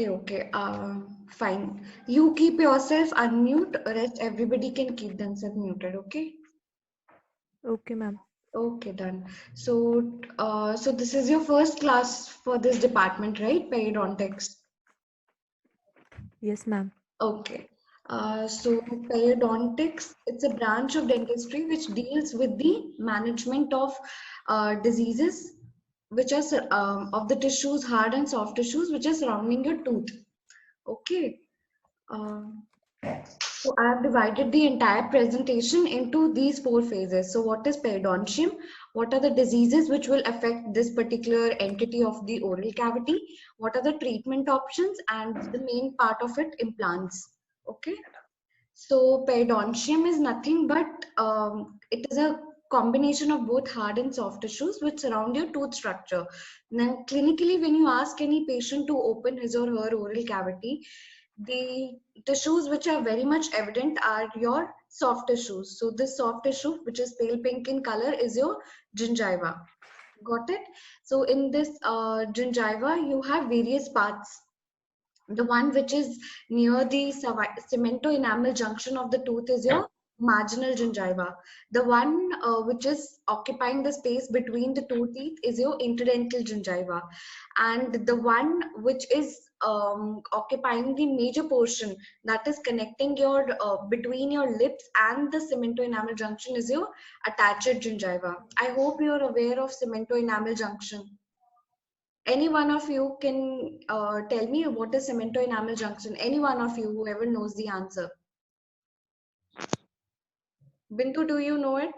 Okay. Fine. You keep yourself unmute, rest everybody can keep themselves muted, okay? Okay, ma'am. Okay, done. So this is your first class for this department, right? Periodontics. Yes, ma'am. Okay. So periodontics, it's a branch of dentistry which deals with the management of diseases which are of the tissues, hard and soft tissues, which are surrounding your tooth. Okay. Um, So I have divided the entire presentation into these four phases. So what is periodontium? What are the diseases which will affect this particular entity of the oral cavity? What are the treatment options? And the main part of it, implants. Okay. So periodontium is nothing but it is a combination of both hard and soft tissues which surround your tooth structure. Now, clinically, when you ask any patient to open his or her oral cavity, the tissues which are very much evident are your soft tissues. So this soft tissue, which is pale pink in color, is your gingiva. Got it? So in this gingiva, you have various parts. The one which is near the cemento-enamel junction of the tooth is your marginal gingiva. The one which is occupying the space between the two teeth is your interdental gingiva. And the one which is occupying the major portion that is connecting your between your lips and the cemento-enamel junction is your attached gingiva. I hope you are aware of cemento-enamel junction. Any one of you can tell me what is cemento enamel junction? Any one of you, whoever knows the answer. Bintu, do you know it?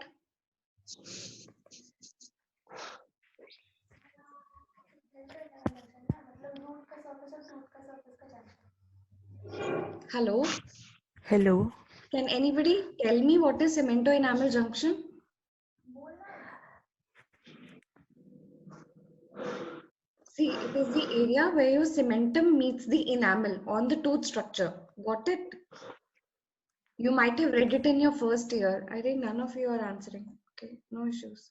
Hello? Hello. Can anybody tell me what is cemento enamel junction? See, it is the area where your cementum meets the enamel on the tooth structure. Got it? You might have read it in your first year. I think none of you are answering. Okay, no issues.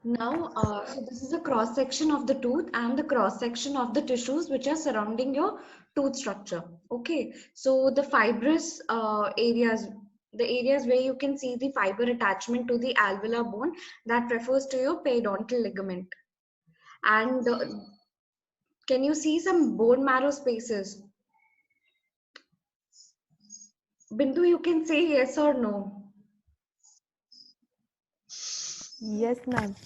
Now, so this is a cross section of the tooth and the cross section of the tissues which are surrounding your tooth structure. Okay, so the fibrous areas, the areas where you can see the fiber attachment to the alveolar bone, that refers to your periodontal ligament. And can you see some bone marrow spaces? Bindu, you can say yes or no. Yes, ma'am.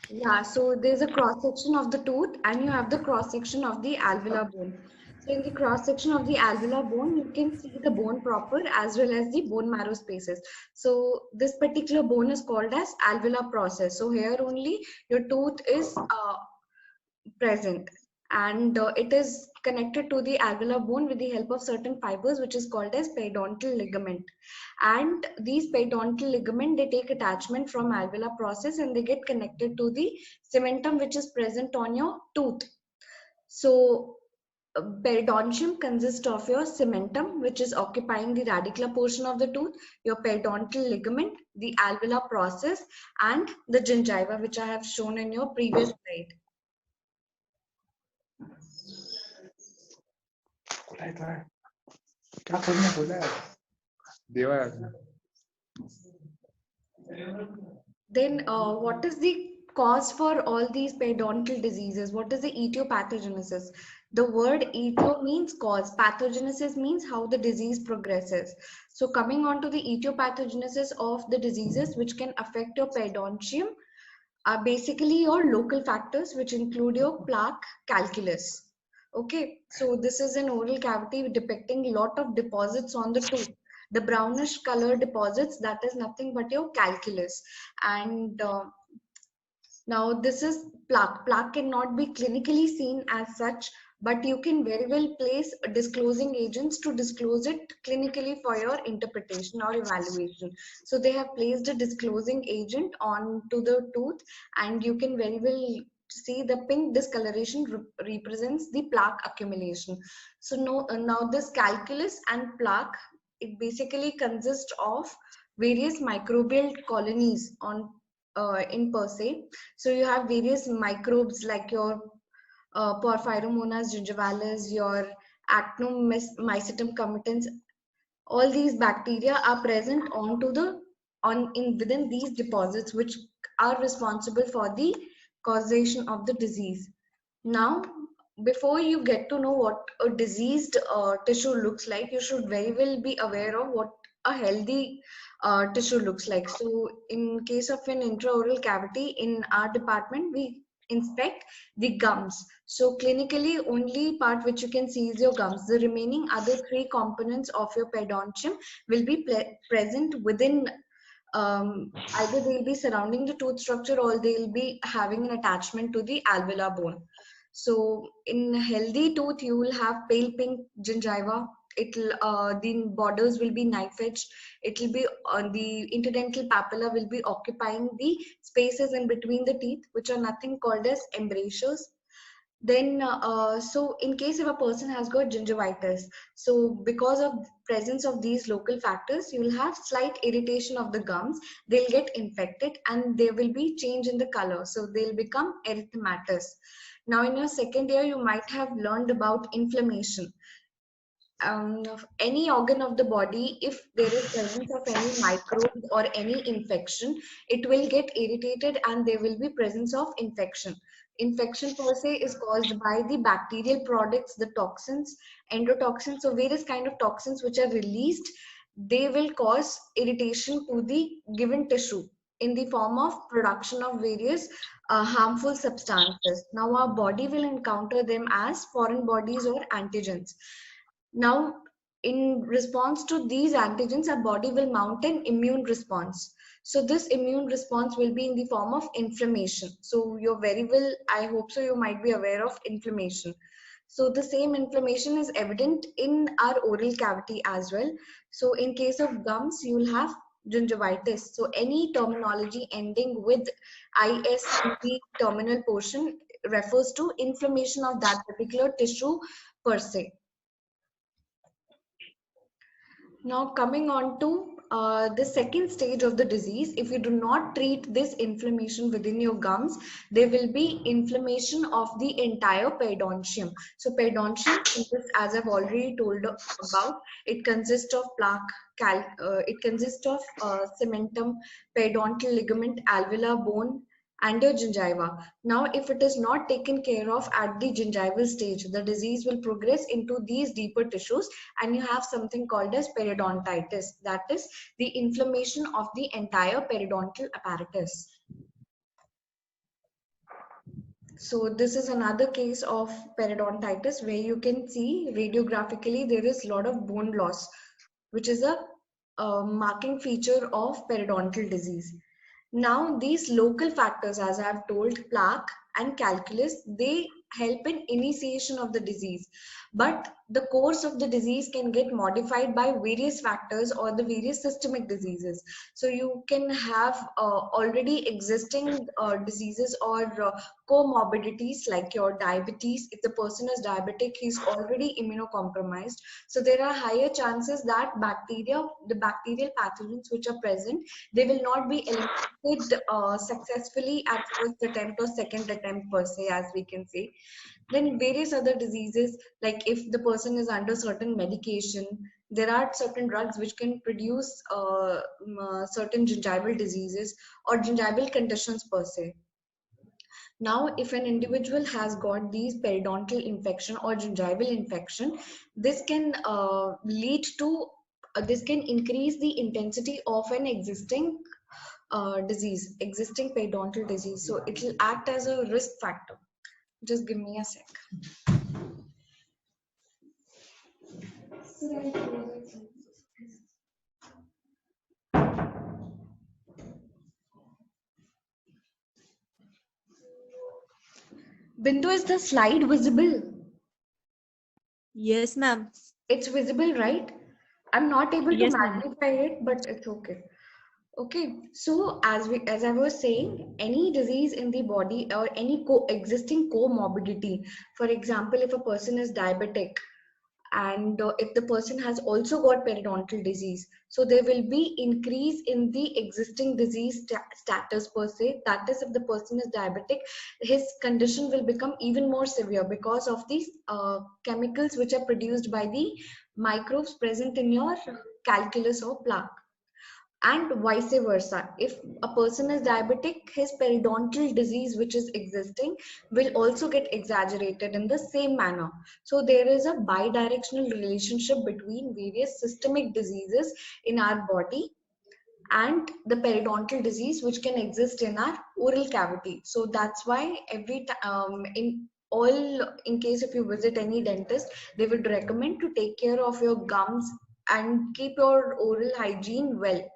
Yeah, so there's a cross section of the tooth and you have the cross section of the alveolar bone. So in the cross section of the alveolar bone, you can see the bone proper as well as the bone marrow spaces. So this particular bone is called as alveolar process. So here only your tooth is present and it is connected to the alveolar bone with the help of certain fibers which is called as periodontal ligament. And these periodontal ligament, they take attachment from alveolar process and they get connected to the cementum which is present on your tooth. So periodontium consists of your cementum, which is occupying the radicular portion of the tooth, your periodontal ligament, the alveolar process, and the gingiva, which I have shown in your previous slide. क्या खोलना खोला है देवा Then, what is the cause for all these periodontal diseases? What is the etiopathogenesis? The word etio means cause, pathogenesis means how the disease progresses. So, coming on to the etiopathogenesis of the diseases which can affect your periodontium are basically your local factors, which include your plaque calculus. Okay, so this is an oral cavity depicting a lot of deposits on the tooth. The brownish color deposits, that is nothing but your calculus. And now this is plaque. Plaque cannot be clinically seen as such, but you can very well place disclosing agents to disclose it clinically for your interpretation or evaluation. So they have placed a disclosing agent onto the tooth and you can very well see the pink discoloration represents the plaque accumulation. So now this calculus and plaque it basically consists of various microbial colonies on in per se. So you have various microbes like your Porphyromonas gingivalis, your Actinomycetum comitans. All these bacteria are present onto the on in within these deposits, which are responsible for the causation of the disease. Now, before you get to know what a diseased tissue looks like, you should very well be aware of what a healthy tissue looks like. So, in case of an intraoral cavity in our department, we inspect the gums. So, clinically, only part which you can see is your gums. The remaining other three components of your periodontium will be present within either they'll be surrounding the tooth structure or they'll be having an attachment to the alveolar bone. So in healthy tooth, you will have pale pink gingiva. It'll the borders will be knife edged. It'll be the interdental papilla will be occupying the spaces in between the teeth, which are nothing called as embrasures. Then so in case if a person has got gingivitis, so because of presence of these local factors, you will have slight irritation of the gums. They'll get infected and there will be change in the color, so they'll become erythematous. Now in your second year you might have learned about inflammation of any organ of the body. If there is presence of any microbe or any infection, it will get irritated and there will be presence of infection. Infection per se is caused by the bacterial products, the toxins, endotoxins, so various kind of toxins which are released. They will cause irritation to the given tissue in the form of production of various harmful substances. Now our body will encounter them as foreign bodies or antigens. Now, in response to these antigens, our body will mount an immune response. So this immune response will be in the form of inflammation. So you're very well, I hope so, you might be aware of inflammation. So the same inflammation is evident in our oral cavity as well. So in case of gums, you will have gingivitis. So any terminology ending with IS in the terminal portion refers to inflammation of that particular tissue per se. Now coming on to the second stage of the disease, if you do not treat this inflammation within your gums, there will be inflammation of the entire periodontium. So periodontium consists, as I've already told about, it consists of plaque, it consists of cementum, periodontal ligament, alveolar bone, and your gingiva. Now, if it is not taken care of at the gingival stage, the disease will progress into these deeper tissues and you have something called as periodontitis, that is the inflammation of the entire periodontal apparatus. So this is another case of periodontitis where you can see radiographically there is a lot of bone loss, which is a marking feature of periodontal disease. Now, these local factors, as I have told, plaque and calculus, they help in initiation of the disease. But the course of the disease can get modified by various factors or the various systemic diseases. So you can have already existing diseases or comorbidities like your diabetes. If the person is diabetic, he's already immunocompromised. So there are higher chances that the bacterial pathogens which are present, they will not be eliminated successfully at first attempt or second attempt per se, as we can say. Then various other diseases, like if the person is under certain medication, there are certain drugs which can produce certain gingival diseases or gingival conditions per se. Now, if an individual has got these periodontal infection or gingival infection, this can lead to this can increase the intensity of an existing existing periodontal disease. So it will act as a risk factor. Just give me a sec. Bindu, is the slide visible? Yes, ma'am. It's visible, right? I'm not able to Yes, ma'am. magnify it, but it's okay. Okay, so as I was saying, any disease in the body or any existing comorbidity, for example, if a person is diabetic, and if the person has also got periodontal disease, so there will be increase in the existing disease status per se. That is, if the person is diabetic, his condition will become even more severe because of these chemicals which are produced by the microbes present in your calculus or plaque. And vice versa, if a person is diabetic, his periodontal disease which is existing will also get exaggerated in the same manner. So there is a bidirectional relationship between various systemic diseases in our body and the periodontal disease which can exist in our oral cavity. So that's why in case if you visit any dentist, they would recommend to take care of your gums and keep your oral hygiene well.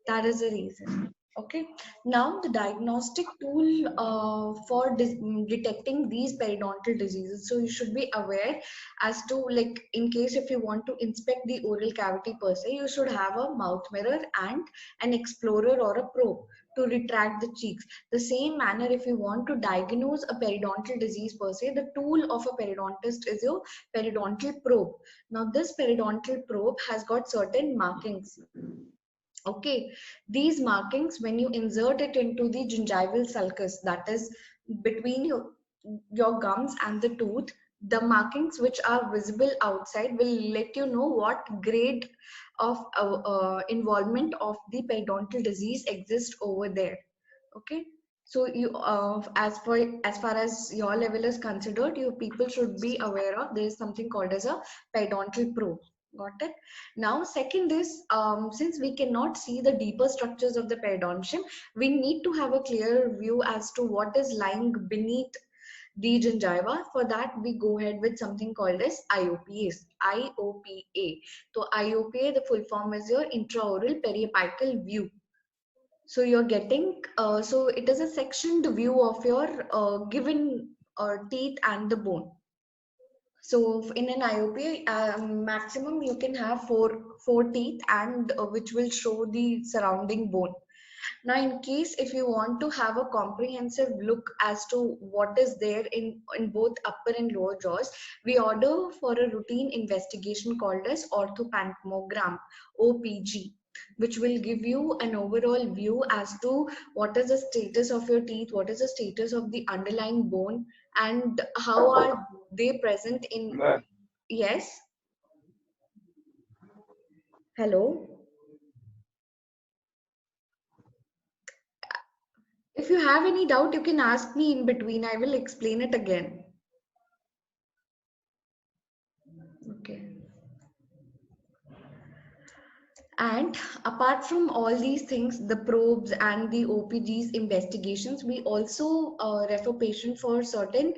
That is the reason. Okay. Now the diagnostic tool for detecting these periodontal diseases. So you should be aware as to, like, in case if you want to inspect the oral cavity per se, you should have a mouth mirror and an explorer or a probe to retract the cheeks. The same manner, if you want to diagnose a periodontal disease per se, the tool of a periodontist is your periodontal probe. Now this periodontal probe has got certain markings. Okay, these markings, when you insert it into the gingival sulcus, that is between your gums and the tooth, the markings which are visible outside will let you know what grade of involvement of the periodontal disease exists over there. Okay, so you as far as your level is considered, you people should be aware of there is something called as a periodontal probe. Got it? Now, second is, since we cannot see the deeper structures of the periodontium, we need to have a clear view as to what is lying beneath the gingiva. For that, we go ahead with something called as IOPAs. IOPA. So IOPA, the full form is your intraoral periapical view. So you're getting, so it is a sectioned view of your given teeth and the bone. So in an IOP, maximum you can have four teeth, and which will show the surrounding bone. Now, in case if you want to have a comprehensive look as to what is there in both upper and lower jaws, we order for a routine investigation called as orthopancreagram, OPG, which will give you an overall view as to what is the status of your teeth, what is the status of the underlying bone, and how are they present in. Yes. Hello. If you have any doubt, you can ask me in between. I will explain it again. Okay. And apart from all these things, the probes and the OPG's investigations, we also refer patient for certain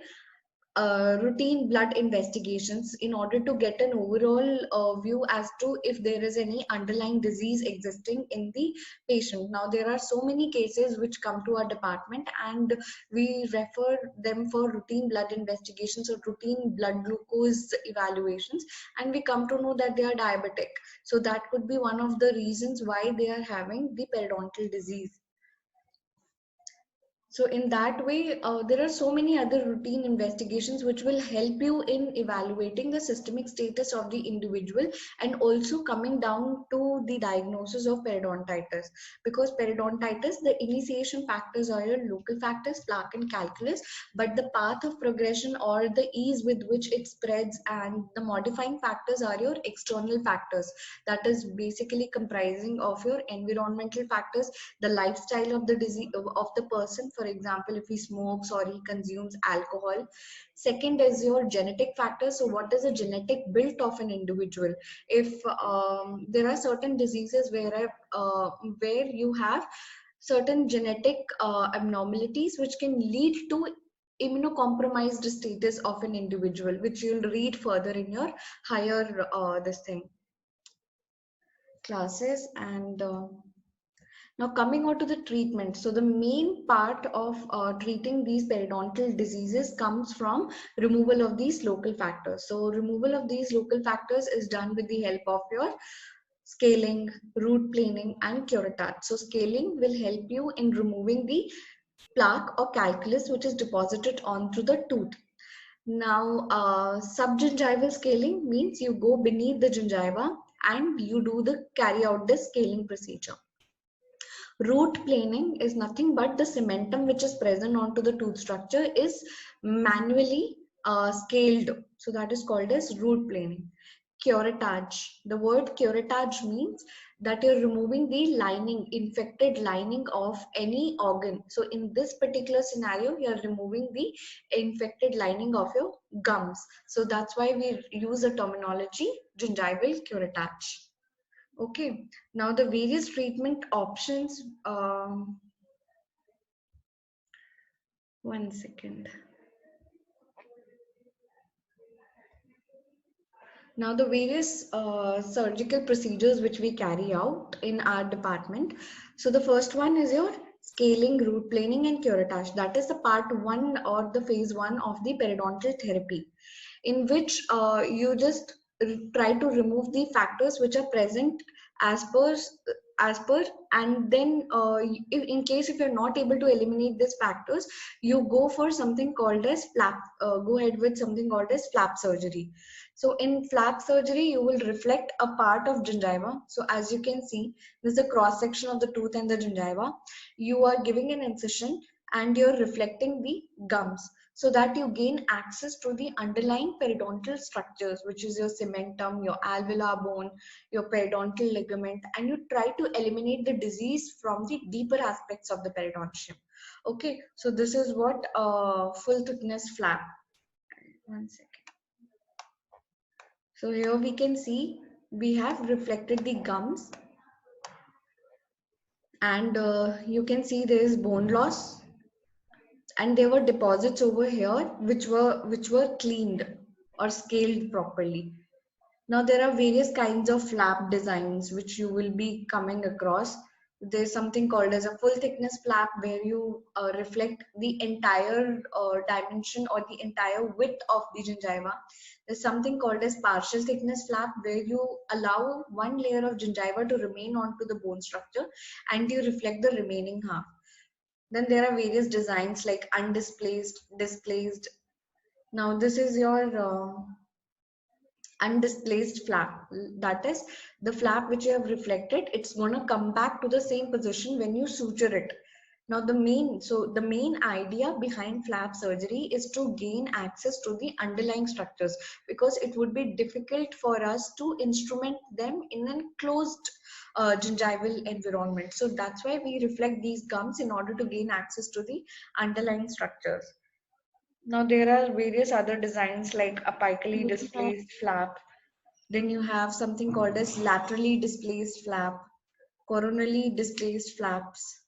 routine blood investigations in order to get an overall view as to if there is any underlying disease existing in the patient. Now, there are so many cases which come to our department, and we refer them for routine blood investigations or routine blood glucose evaluations, and we come to know that they are diabetic. So that could be one of the reasons why they are having the periodontal disease. So in that way, there are so many other routine investigations which will help you in evaluating the systemic status of the individual and also coming down to the diagnosis of periodontitis. Because periodontitis, the initiation factors are your local factors, plaque and calculus, but the path of progression or the ease with which it spreads and the modifying factors are your external factors. That is basically comprising of your environmental factors, the lifestyle of the disease of the person. For example, if he smokes or he consumes alcohol. Second is your genetic factors. So what is the genetic build of an individual? If there are certain diseases where you have certain genetic abnormalities which can lead to immunocompromised status of an individual, which you'll read further in your higher this thing classes. And now coming on to the treatment. So the main part of treating these periodontal diseases comes from removal of these local factors. So removal of these local factors is done with the help of your scaling, root planing, and curettage. So scaling will help you in removing the plaque or calculus which is deposited onto the tooth. Now, subgingival scaling means you go beneath the gingiva and you do the carry out the scaling procedure. Root planing is nothing but the cementum which is present onto the tooth structure is manually scaled. So that is called as root planing. Curettage. The word curettage means that you're removing the lining, infected lining of any organ. So in this particular scenario, you're removing the infected lining of your gums. So that's why we use the terminology gingival curettage. Okay, now the various treatment options. One second. Now the various surgical procedures which we carry out in our department. So the first one is your scaling, root planing and curettage. That is the part 1 or the phase 1 of the periodontal therapy, in which you just try to remove the factors which are present as per and then in case if you're not able to eliminate these factors, you go for something called as flap, go ahead with something called as flap surgery. So in flap surgery, you will reflect a part of gingiva. So as you can see, this is a cross section of the tooth and the gingiva. You are giving an incision and you're reflecting the gums so that you gain access to the underlying periodontal structures, which is your cementum, your alveolar bone, your periodontal ligament, and you try to eliminate the disease from the deeper aspects of the periodontium. Okay, so this is what full thickness flap. One second. So here we can see we have reflected the gums, and you can see there is bone loss, and there were deposits over here which were cleaned or scaled properly. Now there are various kinds of flap designs which you will be coming across. There's something called as a full thickness flap where you reflect the entire dimension or the entire width of the gingiva. There's something called as partial thickness flap where you allow one layer of gingiva to remain onto the bone structure and you reflect the remaining half. Then there are various designs like undisplaced, displaced. Now this is your undisplaced flap. That is the flap which you have reflected. It's going to come back to the same position when you suture it. Now the main idea behind flap surgery is to gain access to the underlying structures, because it would be difficult for us to instrument them in a closed gingival environment. So that's why we reflect these gums in order to gain access to the underlying structures. Now there are various other designs like apically displaced flap. Then you have something called as laterally displaced flap, coronally displaced flaps.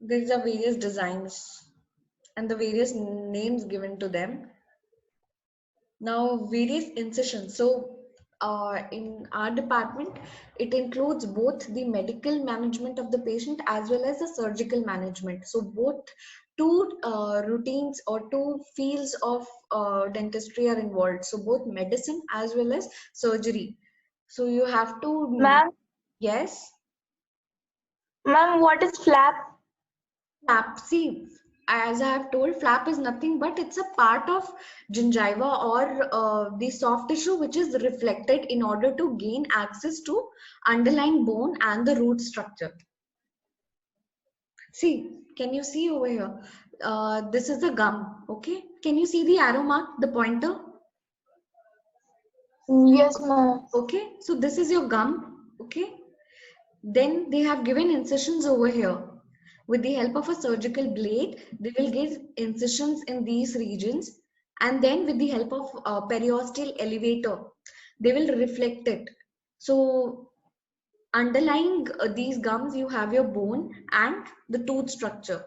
These are various designs and the various names given to them. Now various incisions. So in our department, it includes both the medical management of the patient as well as the surgical management. So both two routines or two fields of dentistry are involved. So both medicine as well as surgery. So you have to, Ma'am, yes, what is flap? flap. See, as I have told, flap is nothing but it's a part of gingiva or the soft tissue which is reflected in order to gain access to underlying bone and the root structure. See, can you see over here? This is the gum, okay? Can you see the arrow mark, the pointer? Yes, ma'am. Okay, so this is your gum, okay? Then they have given incisions over here. With the help of a surgical blade, they will give incisions in these regions, and then with the help of a periosteal elevator, they will reflect it. So underlying these gums, you have your bone and the tooth structure.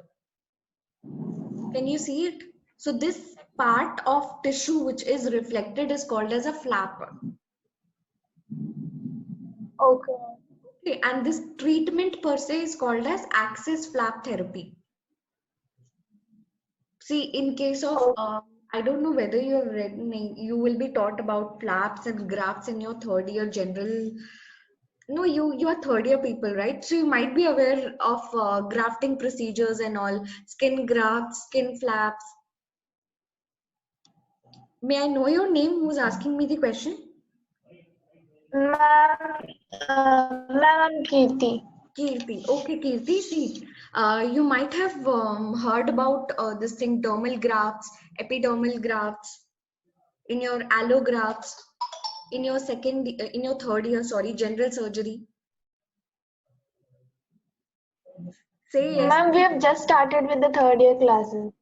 Can you see it? So this part of tissue which is reflected is called as a flap. Okay. Okay, and this treatment per se is called as axis flap therapy. See, in case of, I don't know whether you have read, you will be taught about flaps and grafts in your third year general. No, you are third year people, right? So you might be aware of grafting procedures and all, skin grafts, skin flaps. May I know your name? Who's asking me the question? Ma'am, I'm Kirti. Kirti. Okay, Kirti. See, you might have heard about this thing, dermal grafts, epidermal grafts, in your allografts, in your in your third year, sorry, general surgery. Say yes. Ma'am, we have just started with the third year classes.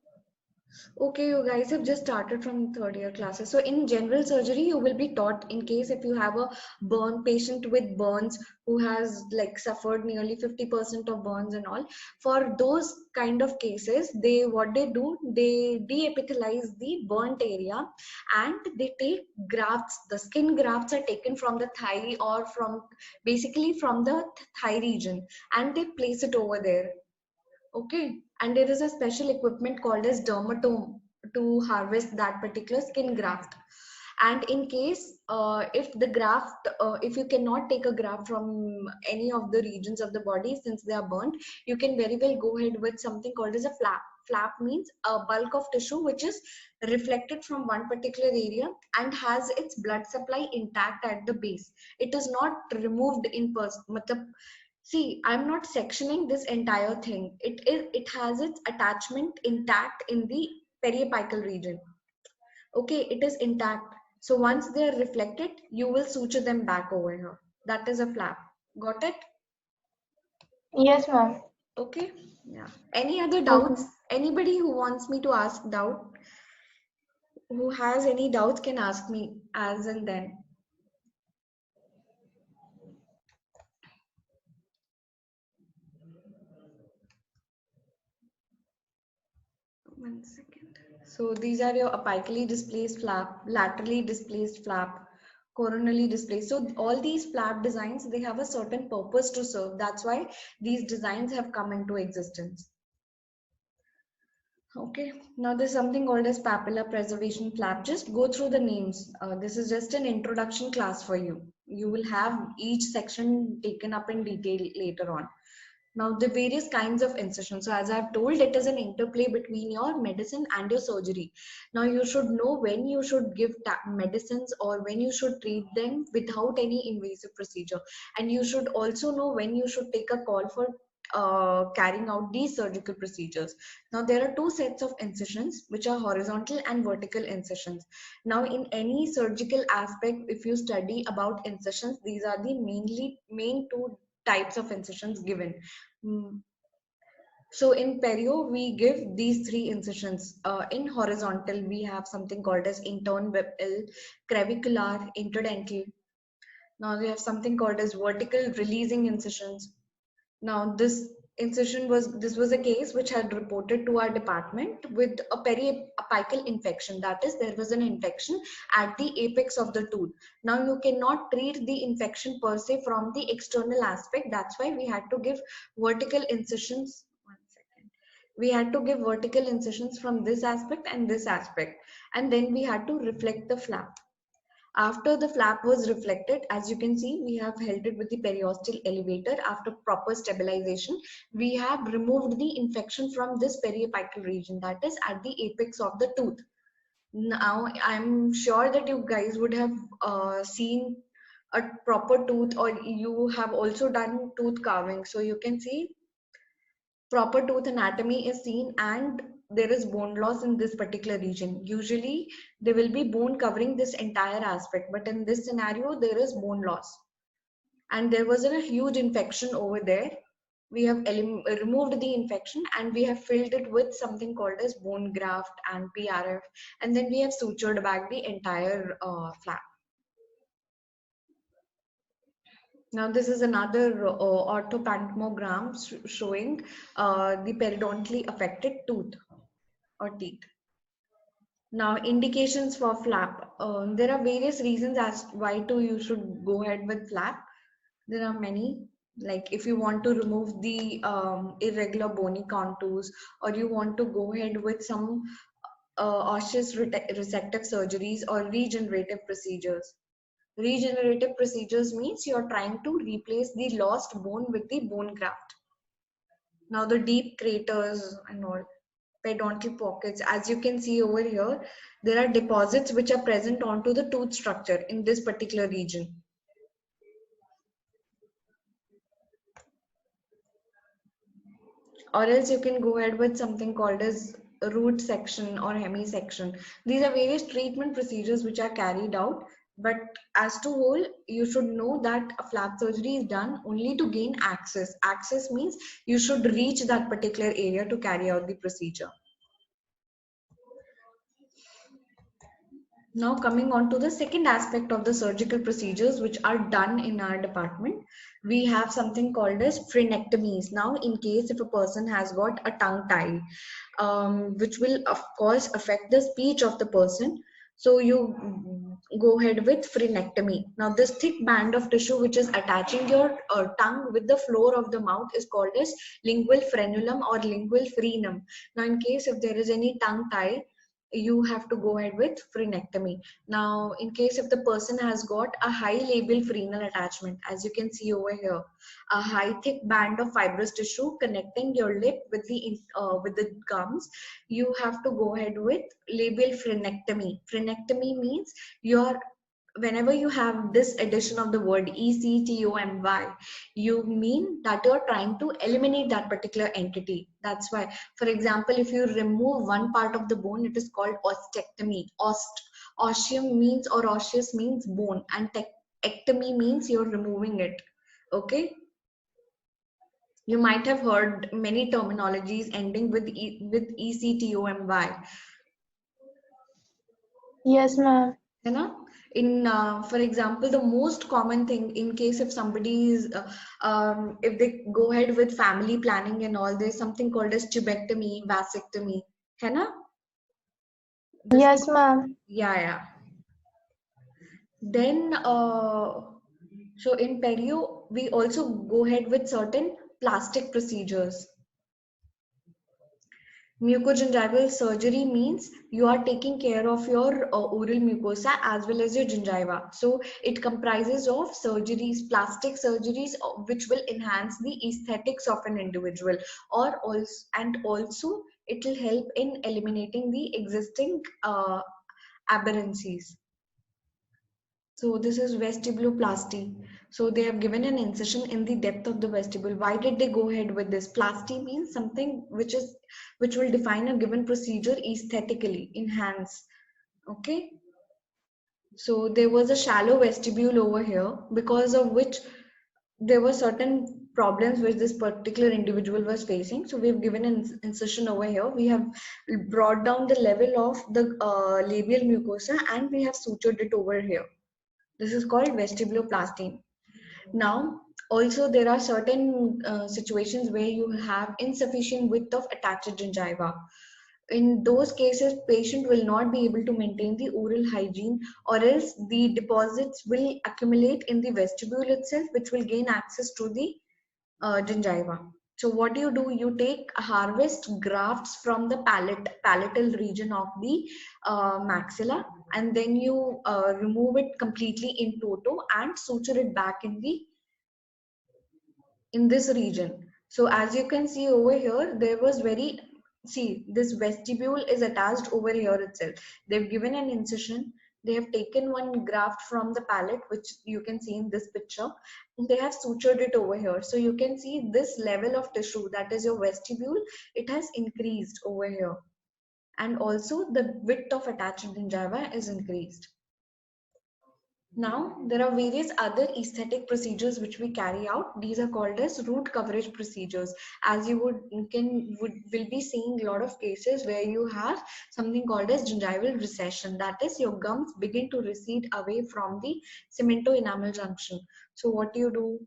Okay, you guys have just started from third year classes. So in general surgery, you will be taught in case if you have a burn patient with burns who has like suffered nearly 50% of burns and all. For those kind of cases, what they do, they de-epithelize the burnt area and they take grafts. The skin grafts are taken from the thigh or from basically from the thigh region and they place it over there. Okay, and there is a special equipment called as dermatome to harvest that particular skin graft. And in case if the graft, if you cannot take a graft from any of the regions of the body since they are burnt, you can very well go ahead with something called as a flap. Flap means a bulk of tissue which is reflected from one particular area and has its blood supply intact at the base. It is not removed in person. See, I'm not sectioning this entire thing. It has its attachment intact in the periapical region. Okay, it is intact. So once they are reflected, you will suture them back over here. That is a flap. Got it? Yes, ma'am. Okay. Yeah. Any other Okay. doubts? Anybody who wants me to ask doubt, who has any doubts can ask me as and then. One second. So these are your apically displaced flap, laterally displaced flap, coronally displaced. So all these flap designs, they have a certain purpose to serve. That's why these designs have come into existence. Okay, now there's something called as papilla preservation flap. Just go through the names. This is just an introduction class for you. You will have each section taken up in detail later on. Now, the various kinds of incision. So, as I've told, it is an interplay between your medicine and your surgery. Now, you should know when you should give medicines or when you should treat them without any invasive procedure. And you should also know when you should take a call for carrying out these surgical procedures. Now, there are two sets of incisions, which are horizontal and vertical incisions. Now, in any surgical aspect, if you study about incisions, these are the main two types of incisions given. So in perio, we give these three incisions. In horizontal, we have something called as internwebal, clavicular, interdental. Now we have something called as vertical releasing incisions. Now this was a case which had reported to our department with a periapical infection. That is, there was an infection at the apex of the tooth. Now you cannot treat the infection per se from the external aspect. That's why we had to give vertical incisions. One second. We had to give vertical incisions from this aspect and this aspect, and then we had to reflect the flap. After the flap was reflected, as you can see, we have held it with the periosteal elevator. After proper stabilization, we have removed the infection from this periapical region, that is at the apex of the tooth. Now, I'm sure that you guys would have seen a proper tooth, or you have also done tooth carving. So you can see proper tooth anatomy is seen and there is bone loss in this particular region. Usually there will be bone covering this entire aspect, but in this scenario there is bone loss and there was a huge infection over there. We have removed the infection and we have filled it with something called as bone graft and PRF, and then we have sutured back the entire flap. Now this is another orthopantomogram showing the periodontally affected tooth or teeth. Now indications for flap. There are various reasons as why you should go ahead with flap. There are many. Like if you want to remove the irregular bony contours, or you want to go ahead with some osseous resective surgeries or regenerative procedures. Regenerative procedures means you're trying to replace the lost bone with the bone graft. Now the deep craters and all. periodontal pockets. As you can see over here, there are deposits which are present onto the tooth structure in this particular region. Or else you can go ahead with something called as root section or hemisection. These are various treatment procedures which are carried out, but as to whole, you should know that a flap surgery is done only to gain access. Access means you should reach that particular area to carry out the procedure. Now coming on to the second aspect of the surgical procedures which are done in our department, we have something called as frenectomies. Now in case if a person has got a tongue tie, which will of course affect the speech of the person, so you go ahead with frenectomy. Now this thick band of tissue which is attaching your tongue with the floor of the mouth is called as lingual frenulum or lingual frenum. Now in case if there is any tongue tie, you have to go ahead with frenectomy. Now, in case if the person has got a high labial frenal attachment, as you can see over here, a high thick band of fibrous tissue connecting your lip with the gums, you have to go ahead with labial frenectomy. Frenectomy means your whenever you have this addition of the word ECTOMY, you mean that you're trying to eliminate that particular entity. That's why, for example, if you remove one part of the bone, it is called ostectomy. Ostium means or osseous means bone, and ectomy means you're removing it. Okay. You might have heard many terminologies ending with ECTOMY. Yes, ma'am. You know, in for example, the most common thing in case if somebody is if they go ahead with family planning and all, there's something called as tubectomy, vasectomy, है ना? Yes, ma'am. Yeah. Then so in perio we also go ahead with certain plastic procedures. Mucogingival surgery means you are taking care of your oral mucosa as well as your gingiva. So it comprises of surgeries, plastic surgeries, which will enhance the aesthetics of an individual, or also it will help in eliminating the existing aberrancies. So this is vestibuloplasty. So they have given an incision in the depth of the vestibule. Why did they go ahead with this? Plasty means something which will define a given procedure aesthetically, enhance. Okay. So there was a shallow vestibule over here, because of which there were certain problems which this particular individual was facing. So we've given an incision over here. We have brought down the level of the labial mucosa and we have sutured it over here. This is called vestibuloplasty. Now, also there are certain situations where you have insufficient width of attached gingiva. In those cases, patient will not be able to maintain the oral hygiene, or else the deposits will accumulate in the vestibule itself, which will gain access to the gingiva. So what do? You take harvest grafts from the palatal region of the maxilla, and then you remove it completely in toto and suture it back in this region. So as you can see over here, there was this vestibule is attached over here itself. They've given an incision. They have taken one graft from the palate, which you can see in this picture. They have sutured it over here. So you can see this level of tissue, that is your vestibule, it has increased over here. And also the width of attached gingiva is increased. Now, there are various other aesthetic procedures which we carry out. These are called as root coverage procedures. As you will be seeing a lot of cases where you have something called as gingival recession. That is, your gums begin to recede away from the cemento-enamel junction. So what do?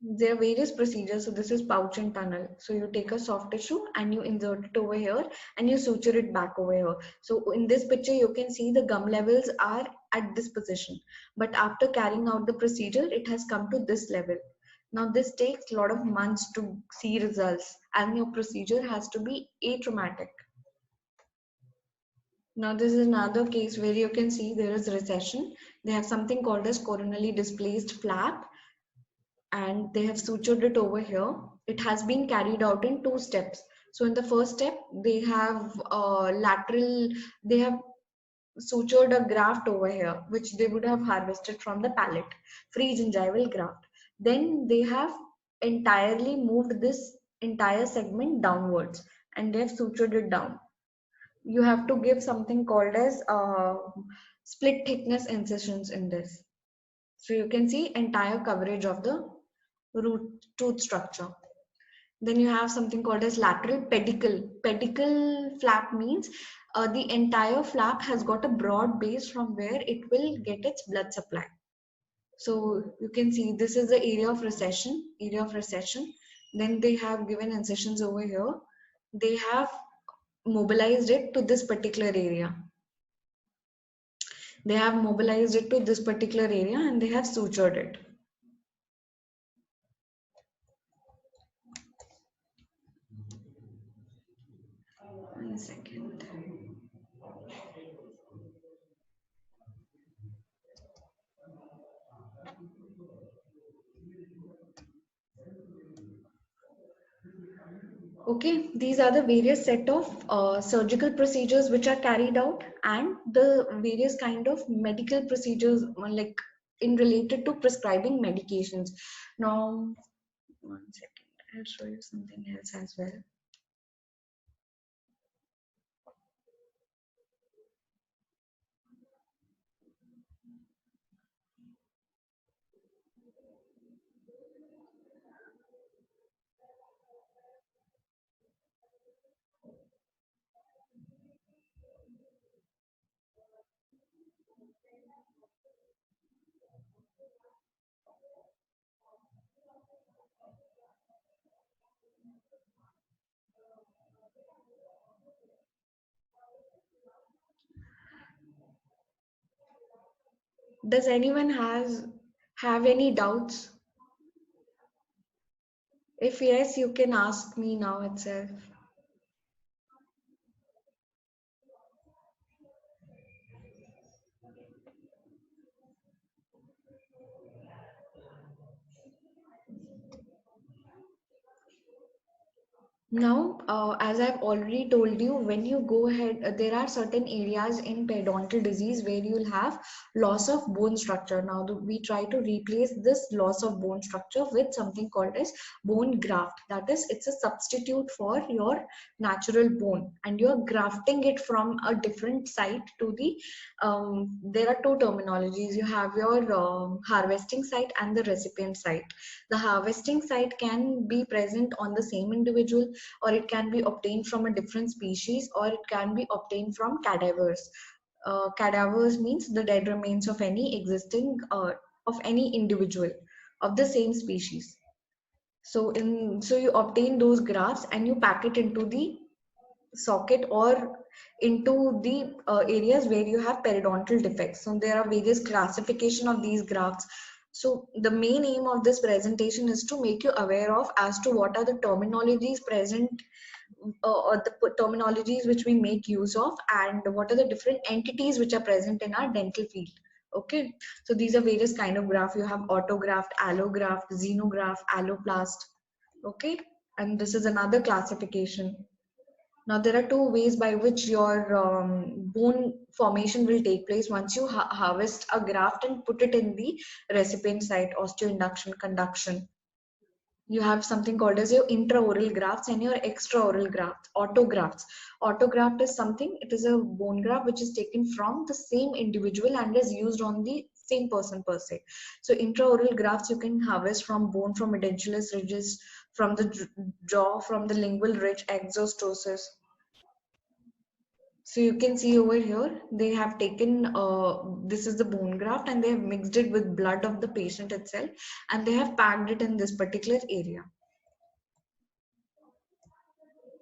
There are various procedures. So this is pouch and tunnel. So you take a soft tissue and you insert it over here and you suture it back over here. So in this picture, you can see the gum levels are at this position. But after carrying out the procedure, it has come to this level. Now this takes a lot of months to see results, and your procedure has to be atraumatic. Now this is another case where you can see there is recession. They have something called as coronally displaced flap, and they have sutured it over here. It has been carried out in 2 steps. So in the first step, they have they have sutured a graft over here, which they would have harvested from the palate, free gingival graft. Then they have entirely moved this entire segment downwards and they've sutured it down. You have to give something called as split thickness incisions in this. So you can see entire coverage of the root tooth structure. Then you have something called as lateral pedicle. Pedicle flap means the entire flap has got a broad base from where it will get its blood supply. So you can see this is the area of recession, Then they have given incisions over here. They have mobilized it to this particular area. They have mobilized it to this particular area and they have sutured it. One second. Okay, these are the various set of surgical procedures which are carried out and the various kind of medical procedures like in related to prescribing medications. Now, one second, I'll show you something else as well. Does anyone have any doubts? If yes, you can ask me now itself. Now, as I've already told you, when you go ahead, there are certain areas in periodontal disease where you'll have loss of bone structure. Now, we try to replace this loss of bone structure with something called as bone graft. That is, it's a substitute for your natural bone, and you're grafting it from a different site to the. There are two terminologies. You have your harvesting site and the recipient site. The harvesting site can be present on the same individual, or it can be obtained from a different species, or it can be obtained from cadavers. Cadavers means the dead remains of any existing of any individual of the same species. So you obtain those grafts and you pack it into the socket or into the areas where you have periodontal defects. So there are various classification of these grafts. So the main aim of this presentation is to make you aware of as to what are the terminologies present or the terminologies which we make use of, and what are the different entities which are present in our dental field. Okay, so these are various kind of graft. You have autograft, allograft, xenograft, alloplast. Okay, and this is another classification. Now, there are two ways by which your bone formation will take place once you harvest a graft and put it in the recipient site, osteoinduction, conduction. You have something called as your intraoral grafts and your extraoral grafts, autografts. Autograft is something, it is a bone graft which is taken from the same individual and is used on the same person per se. So intraoral grafts you can harvest from bone, from edentulous ridges, from the jaw, from the lingual ridge, exostosis. So you can see over here, they have taken, this is the bone graft and they have mixed it with blood of the patient itself and they have packed it in this particular area.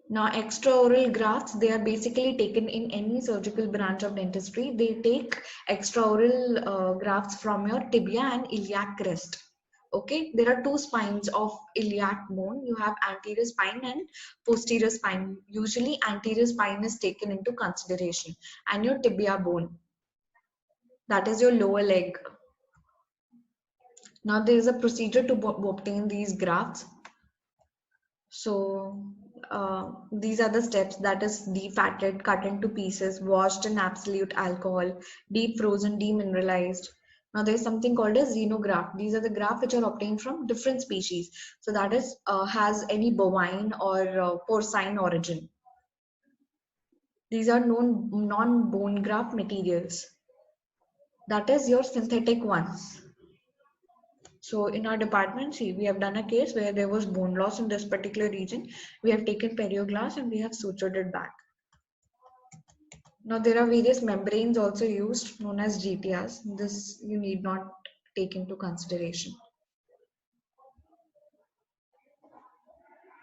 Now, extraoral grafts, they are basically taken in any surgical branch of dentistry. They take extraoral grafts from your tibia and iliac crest. Okay, there are two spines of iliac bone. You have anterior spine and posterior spine. Usually, anterior spine is taken into consideration, and your tibia bone. That is your lower leg. Now, there is a procedure to obtain these grafts. So, These are the steps, that is defatted, cut into pieces, washed in absolute alcohol, deep frozen, demineralized. Now there's something called a xenograft. These are the graft which are obtained from different species. So that is has any bovine or porcine origin. These are known non-bone graft materials. That is your synthetic ones. So in our department, see, we have done a case where there was bone loss in this particular region. We have taken perioglass and we have sutured it back. Now there are various membranes also used, known as GTRs. This you need not take into consideration.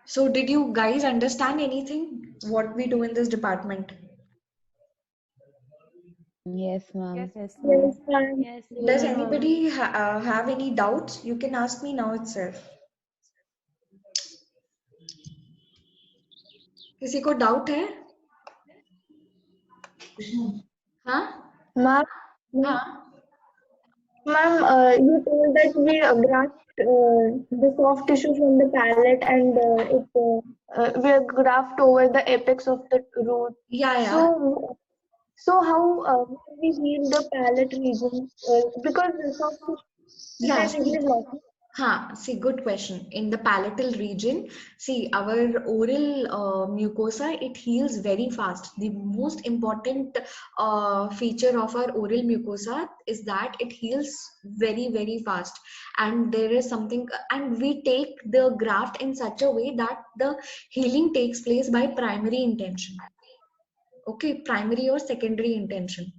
So did you guys understand anything? What we do in this department? Yes, ma'am. Yes, ma'am. Yes, ma'am. Does anybody have any doubts? You can ask me now itself. किसी को doubt है? हाँ? Ma'am, हाँ? ma'am, you told that we graft the soft tissue from the palate and we graft over the apex of the root. Yeah. So how can we heal the palate region? Because the soft tissue Yeah, is easily lost. see, good question. In the palatal region, see, our oral mucosa, it heals very fast. The most important feature of our oral mucosa is that it heals very, very fast. And there is something, and we take the graft in such a way that the healing takes place by primary intention. Okay, primary or secondary intention.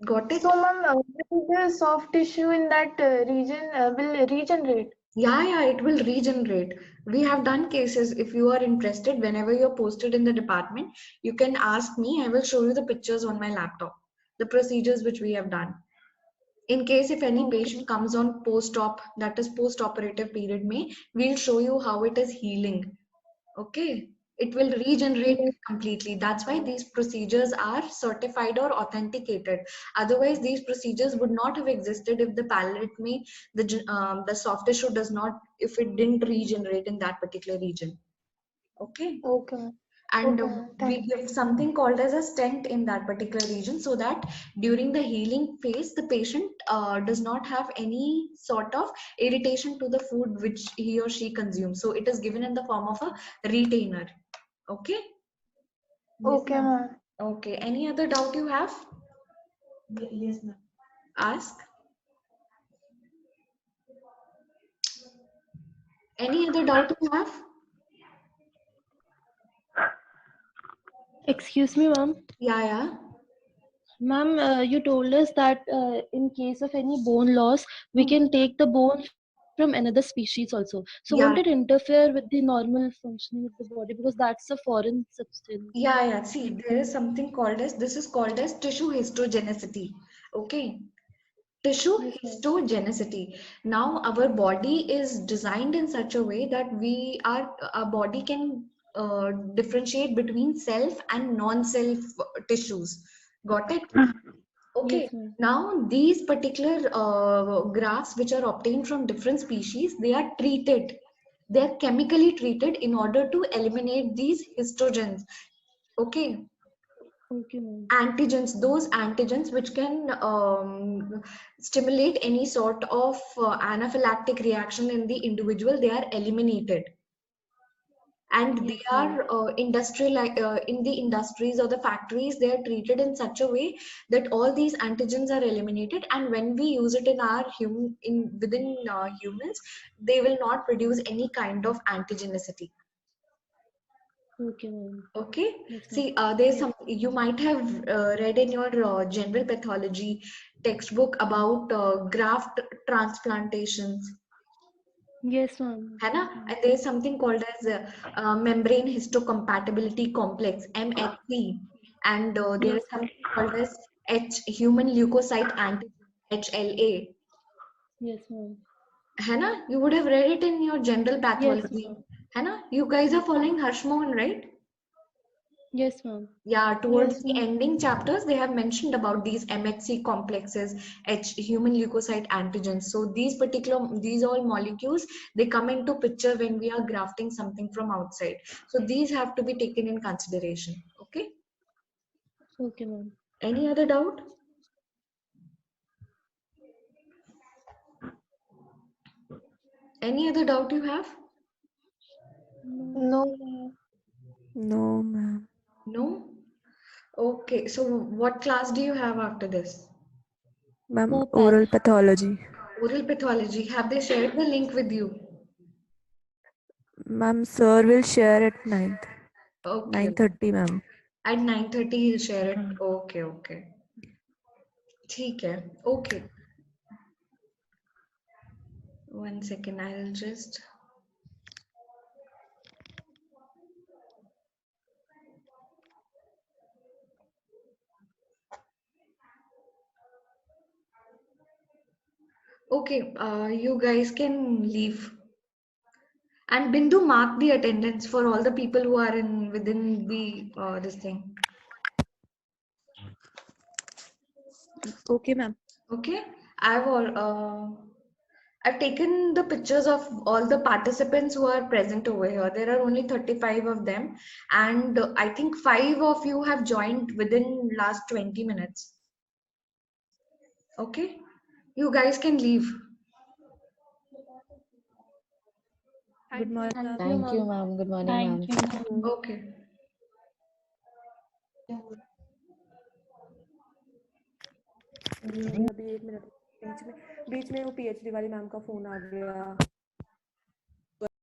Got it? So, ma'am, the soft tissue in that region will regenerate. Yeah, it will regenerate. We have done cases. If you are interested, whenever you're posted in the department, you can ask me. I will show you the pictures on my laptop, the procedures which we have done. In case if any patient comes on post-op, that is post-operative period may, we'll show you how it is healing. Okay. It will regenerate completely. That's why these procedures are certified or authenticated. Otherwise, these procedures would not have existed if the palate may, the soft tissue does not, if it didn't regenerate in that particular region. Okay. Okay. And Okay, we thank you. give something called as a stent in that particular region, so that during the healing phase, the patient does not have any sort of irritation to the food which he or she consumes. So it is given in the form of a retainer. Okay. Okay, ma'am. Okay. Any other doubt you have? Yes, ma'am. Ask. Any other doubt you have? Excuse me, ma'am. Yeah. Ma'am, you told us that in case of any bone loss, we can take the bone from another species also. So Yeah. won't it interfere with the normal functioning of the body, because that's a foreign substance? Yeah. See, there is something called as, this is called as tissue histogenicity. Okay. Tissue Yes, ma'am. histogenicity. Now our body is designed in such a way that our body can differentiate between self and non-self tissues. Got it? Okay. Yes, ma'am. Now these particular grafts which are obtained from different species, they are treated. They are chemically treated in order to eliminate these histrogens. Okay. Okay, ma'am. Antigens, those antigens which can stimulate any sort of anaphylactic reaction in the individual, they are eliminated. And they are industrial, in the industries or the factories, they are treated in such a way that all these antigens are eliminated, and when we use it in our within humans, they will not produce any kind of antigenicity. Okay, ma'am. Okay. Yes, ma'am. See, there's some, you might have read in your general pathology textbook about graft transplantations. Yes, ma'am. है ना? And there's something called as membrane histocompatibility complex, MHC, and there is something called as human leukocyte antigen, HLA. Yes, ma'am. है ना? You would have read it in your general pathology. ma'am. है ना? You guys are following Harsh Mohan, right? Yes, ma'am. Yeah, towards Yes, the ma'am. ending chapters, they have mentioned about these MHC complexes, human leukocyte antigens. So these all molecules, they come into picture when we are grafting something from outside. So these have to be taken in consideration. Okay. Okay, ma'am. Any other doubt? Any other doubt you have? No, ma'am. No, ma'am. No? Okay. So what class do you have after this? Ma'am, Opal. oral pathology. Oral pathology. Have they shared the link with you? Ma'am, sir will share at 9th. Okay. 9:30, ma'am. At 9:30 he'll share it. Okay, okay. ठीक है. Okay. One second, I'll just. Okay, you guys can leave. And Bindu, mark the attendance for all the people who are in within the this thing. Okay, ma'am. Okay, I've all I've taken the pictures of all the participants who are present over here. There are only 35 of them, and I think 5 of you have joined within last 20 minutes. Okay, you guys can leave. Good morning, ma'am. Thank you, ma'am. Good morning, Thank ma'am. you, ma'am. Okay. अभी 1 minute बीच में वो PhD वाली ma'am का phone आ गया